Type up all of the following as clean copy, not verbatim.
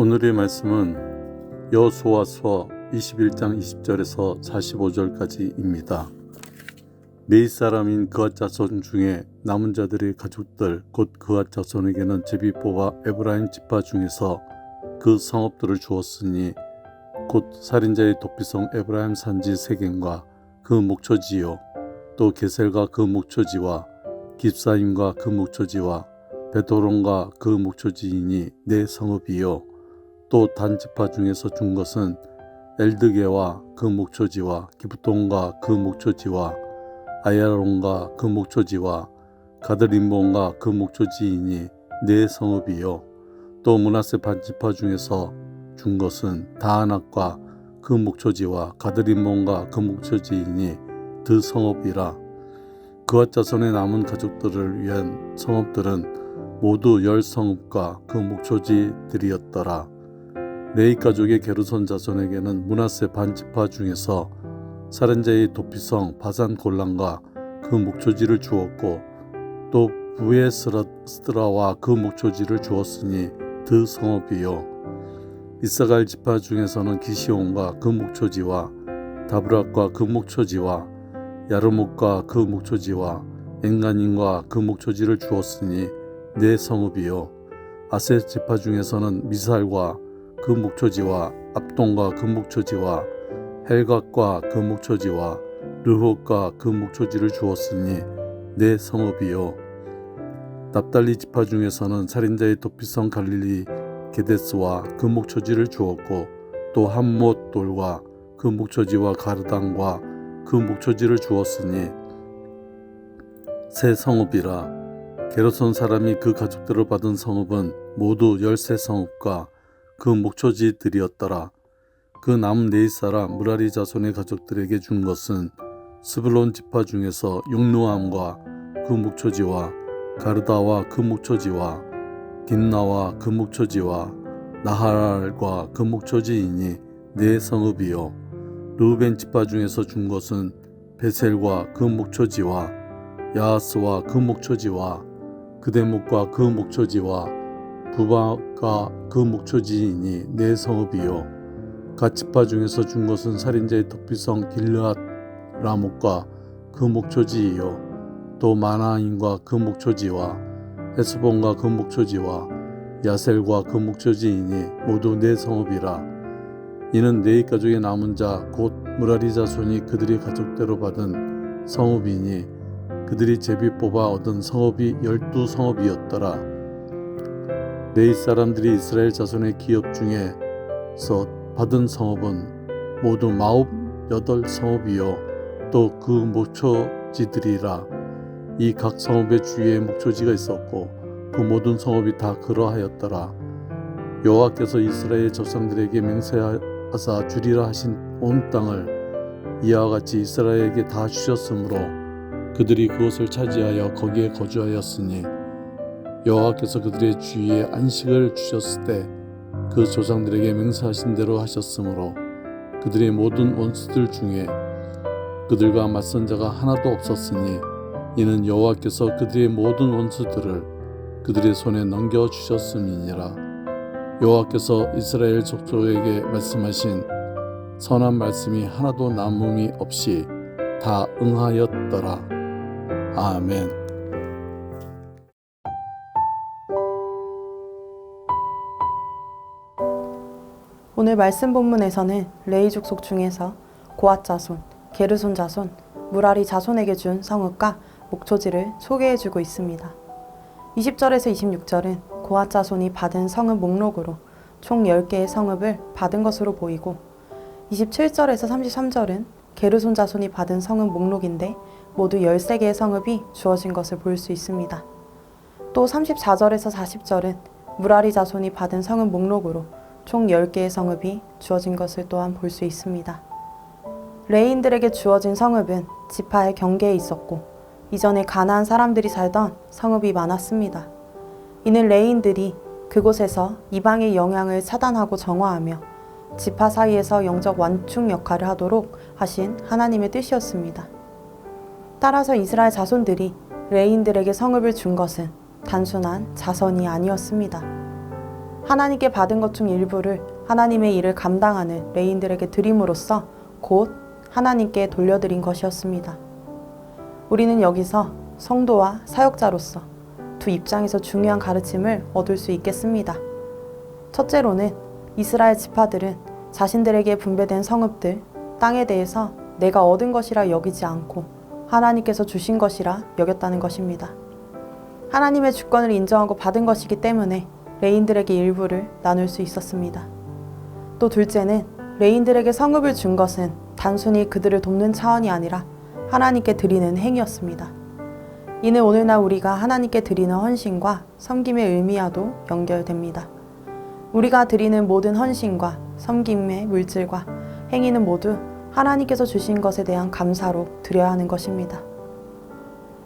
오늘의 말씀은 여호수아서 21장 20절에서 45절까지입니다. 메이 사람인 그앗 자손 중에 남은 자들의 가족들 곧 그앗 자손에게는 제비 뽑아 에브라임 지파 중에서 그 성읍들을 주었으니 곧 살인자의 도피성 에브라임 산지 세겜과 그 목초지요, 또 게셀과 그 목초지와 깁사임과 그 목초지와 베토론과 그 목초지이니 네 성읍이요. 또 단 지파 중에서 준 것은 엘드게와 그 목초지와 기브톤과 그 목초지와 아야론과 그 목초지와 가드림몬과 그 목초지이니 네 성읍이요. 또 므낫세 반 지파 중에서 준 것은 다아낙과 그 목초지와 가드림몬과 그 목초지이니 드 성읍이라. 그앗 자손의 남은 가족들을 위한 성읍들은 모두 10성읍과 그 목초지들이었더라. 레위 가족의 게르손 자손에게는 므낫세 반 지파 중에서 살인자의 도피성 바산 골란과 그 목초지를 주었고, 또 부에스라와 그 목초지를 주었으니 드 성읍이요. 이사갈 지파 중에서는 기시온과 그 목초지와 다브락과 그 목초지와 야르목과 그 목초지와 엔가님과 그 목초지를 주었으니 네 성읍이요. 아셋 지파 중에서는 미살과 그 목초지와 압동과 그 목초지와 헬각과 그 목초지와 르홉과 그 목초지를 주었으니 네 성읍이요. 납달리 지파 중에서는 살인자의 도피성 갈릴리 게데스와 그 목초지를 주었고, 또 함못 돌과 그 목초지와 가르당과 그 목초지를 주었으니 세 성읍이라. 게르손 사람이 그 가족들을 받은 성읍은 모두 13성읍과 그 목초지들이었더라. 그 남은 네이 사람 무라리 자손의 가족들에게 준 것은 스불론 지파 중에서 육누암과 그 목초지와 가르다와 그 목초지와 딘나와 그 목초지와 나할과 그 목초지이니 네 성읍이요. 르우벤 지파 중에서 준 것은 베셀과 그 목초지와 야하스와 그 목초지와 그대목과 그 목초지와 부바가 그 목초지이니 네 성읍이요. 갓 지파 중에서 준 것은 살인자의 도피성 길르앗 라목과 그 목초지이요. 또 마나임과 그 목초지와 헤스본과 그 목초지와 야셀과 그 목초지이니 모두 네 성읍이라. 이는 네이 가족의 남은 자 곧 무라리 자손이 그들이 가족대로 받은 성읍이니 그들이 제비 뽑아 얻은 성읍이 12성읍이었더라. 네이 사람들이 이스라엘 자손의 기업 중에서 받은 성읍은 모두 48성읍이요. 또 그 목초지들이라. 이 각 성읍의 주위에 목초지가 있었고 그 모든 성읍이 다 그러하였더라. 여호와께서 이스라엘 조상들에게 맹세하사 주리라 하신 온 땅을 이와 같이 이스라엘에게 다 주셨으므로 그들이 그것을 차지하여 거기에 거주하였으니, 여호와께서 그들의 주위에 안식을 주셨을 때 그 조상들에게 맹세하신 대로 하셨으므로 그들의 모든 원수들 중에 그들과 맞선 자가 하나도 없었으니, 이는 여호와께서 그들의 모든 원수들을 그들의 손에 넘겨주셨음이니라. 여호와께서 이스라엘 족속에게 말씀하신 선한 말씀이 하나도 남음이 없이 다 응하였더라. 아멘. 오늘 말씀 본문에서는 레위 족속 중에서 고앗 자손, 게르손 자손, 무라리 자손에게 준 성읍과 목초지를 소개해주고 있습니다. 20절에서 26절은 고앗 자손이 받은 성읍 목록으로 총 10개의 성읍을 받은 것으로 보이고, 27절에서 33절은 게르손 자손이 받은 성읍 목록인데 모두 13개의 성읍이 주어진 것을 볼 수 있습니다. 또 34절에서 40절은 무라리 자손이 받은 성읍 목록으로 총 10개의 성읍이 주어진 것을 또한 볼 수 있습니다. 레위인들에게 주어진 성읍은 지파의 경계에 있었고, 이전에 가나안 사람들이 살던 성읍이 많았습니다. 이는 레위인들이 그곳에서 이방의 영향을 차단하고 정화하며 지파 사이에서 영적 완충 역할을 하도록 하신 하나님의 뜻이었습니다. 따라서 이스라엘 자손들이 레위인들에게 성읍을 준 것은 단순한 자선이 아니었습니다. 하나님께 받은 것 중 일부를 하나님의 일을 감당하는 레인들에게 드림으로써 곧 하나님께 돌려드린 것이었습니다. 우리는 여기서 성도와 사역자로서 두 입장에서 중요한 가르침을 얻을 수 있겠습니다. 첫째로는 이스라엘 지파들은 자신들에게 분배된 성읍들, 땅에 대해서 내가 얻은 것이라 여기지 않고 하나님께서 주신 것이라 여겼다는 것입니다. 하나님의 주권을 인정하고 받은 것이기 때문에 레인들에게 일부를 나눌 수 있었습니다. 또 둘째는 레인들에게 성읍을 준 것은 단순히 그들을 돕는 차원이 아니라 하나님께 드리는 행위였습니다. 이는 오늘날 우리가 하나님께 드리는 헌신과 섬김의 의미와도 연결됩니다. 우리가 드리는 모든 헌신과 섬김의 물질과 행위는 모두 하나님께서 주신 것에 대한 감사로 드려야 하는 것입니다.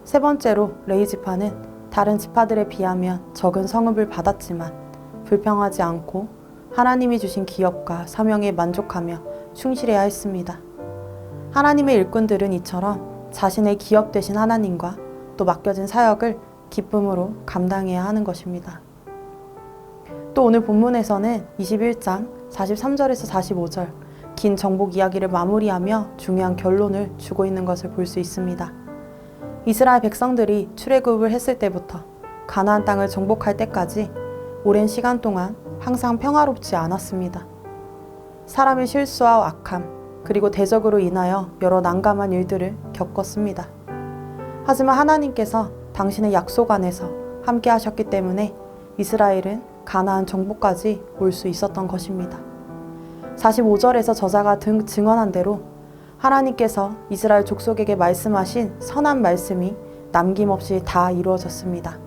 세 번째로 레위 지파는 다른 지파들에 비하면 적은 성읍을 받았지만 불평하지 않고 하나님이 주신 기업과 사명에 만족하며 충실해야 했습니다. 하나님의 일꾼들은 이처럼 자신의 기업 되신 하나님과 또 맡겨진 사역을 기쁨으로 감당해야 하는 것입니다. 또 오늘 본문에서는 21장 43절에서 45절 긴 정복 이야기를 마무리하며 중요한 결론을 주고 있는 것을 볼 수 있습니다. 이스라엘 백성들이 출애굽을 했을 때부터 가나안 땅을 정복할 때까지 오랜 시간 동안 항상 평화롭지 않았습니다. 사람의 실수와 악함 그리고 대적으로 인하여 여러 난감한 일들을 겪었습니다. 하지만 하나님께서 당신의 약속 안에서 함께 하셨기 때문에 이스라엘은 가나안 정복까지 올 수 있었던 것입니다. 45절에서 저자가 증언한 대로 하나님께서 이스라엘 족속에게 말씀하신 선한 말씀이 남김없이 다 이루어졌습니다.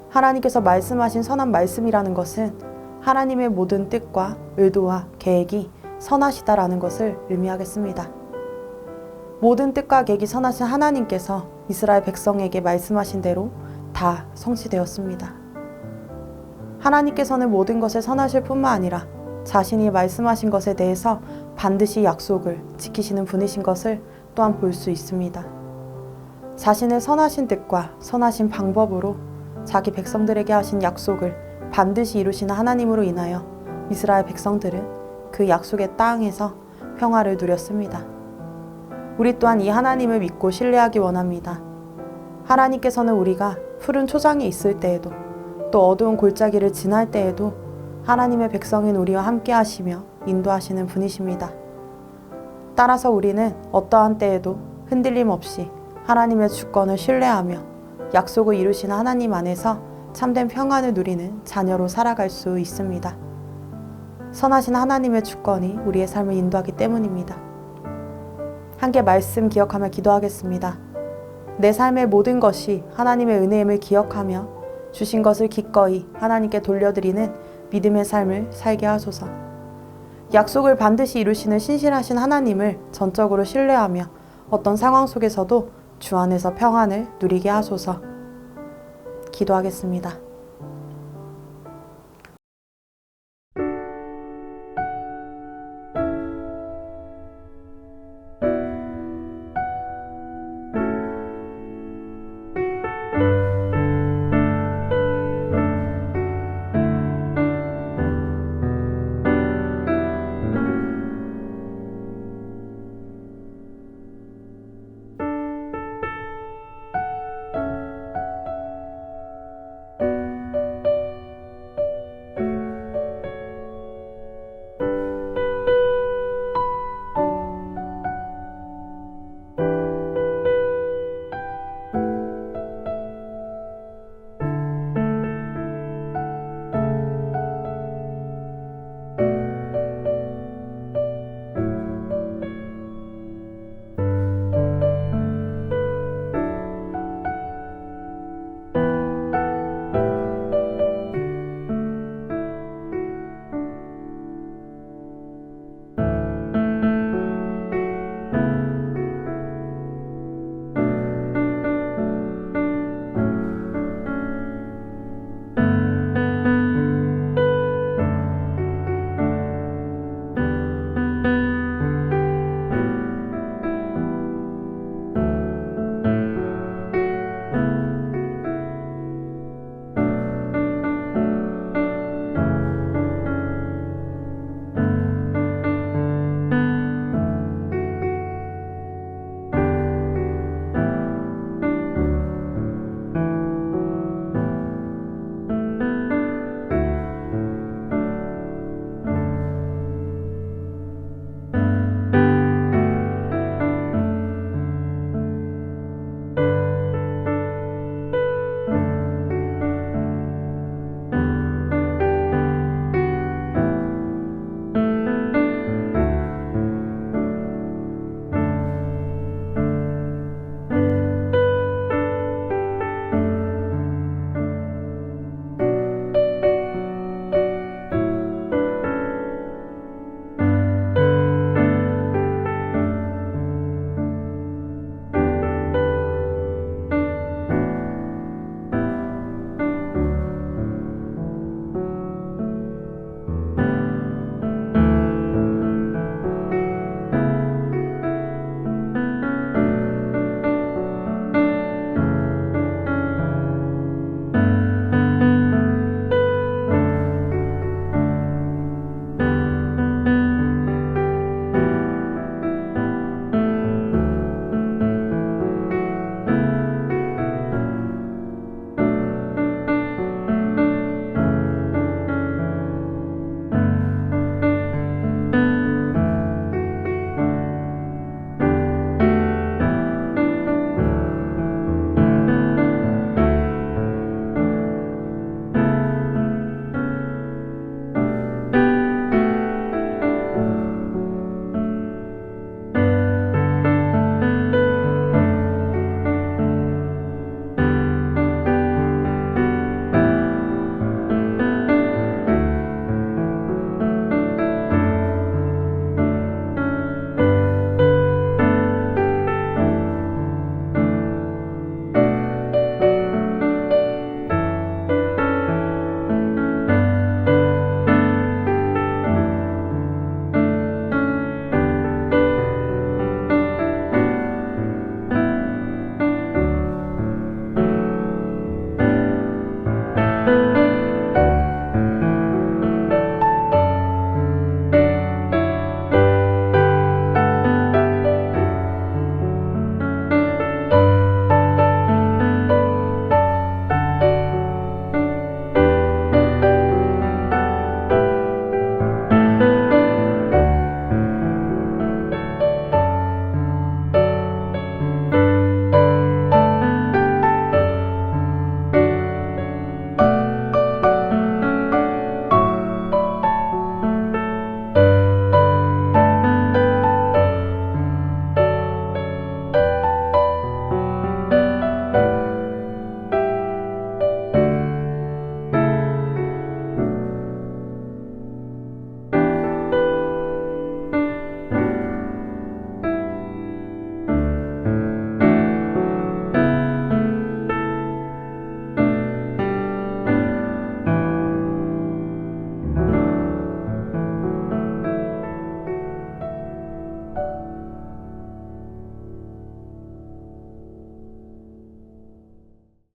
하나님께서 말씀하신 선한 말씀이라는 것은 하나님의 모든 뜻과 의도와 계획이 선하시다라는 것을 의미하겠습니다. 모든 뜻과 계획이 선하신 하나님께서 이스라엘 백성에게 말씀하신 대로 다 성취되었습니다. 하나님께서는 모든 것을 선하실 뿐만 아니라 자신이 말씀하신 것에 대해서 반드시 약속을 지키시는 분이신 것을 또한 볼 수 있습니다. 자신의 선하신 뜻과 선하신 방법으로 자기 백성들에게 하신 약속을 반드시 이루시는 하나님으로 인하여 이스라엘 백성들은 그 약속의 땅에서 평화를 누렸습니다. 우리 또한 이 하나님을 믿고 신뢰하기 원합니다. 하나님께서는 우리가 푸른 초장에 있을 때에도 또 어두운 골짜기를 지날 때에도 하나님의 백성인 우리와 함께 하시며 인도하시는 분이십니다. 따라서 우리는 어떠한 때에도 흔들림 없이 하나님의 주권을 신뢰하며 약속을 이루시는 하나님 안에서 참된 평안을 누리는 자녀로 살아갈 수 있습니다. 선하신 하나님의 주권이 우리의 삶을 인도하기 때문입니다. 함께 말씀 기억하며 기도하겠습니다. 내 삶의 모든 것이 하나님의 은혜임을 기억하며 주신 것을 기꺼이 하나님께 돌려드리는 믿음의 삶을 살게 하소서. 약속을 반드시 이루시는 신실하신 하나님을 전적으로 신뢰하며 어떤 상황 속에서도 주 안에서 평안을 누리게 하소서. 기도하겠습니다.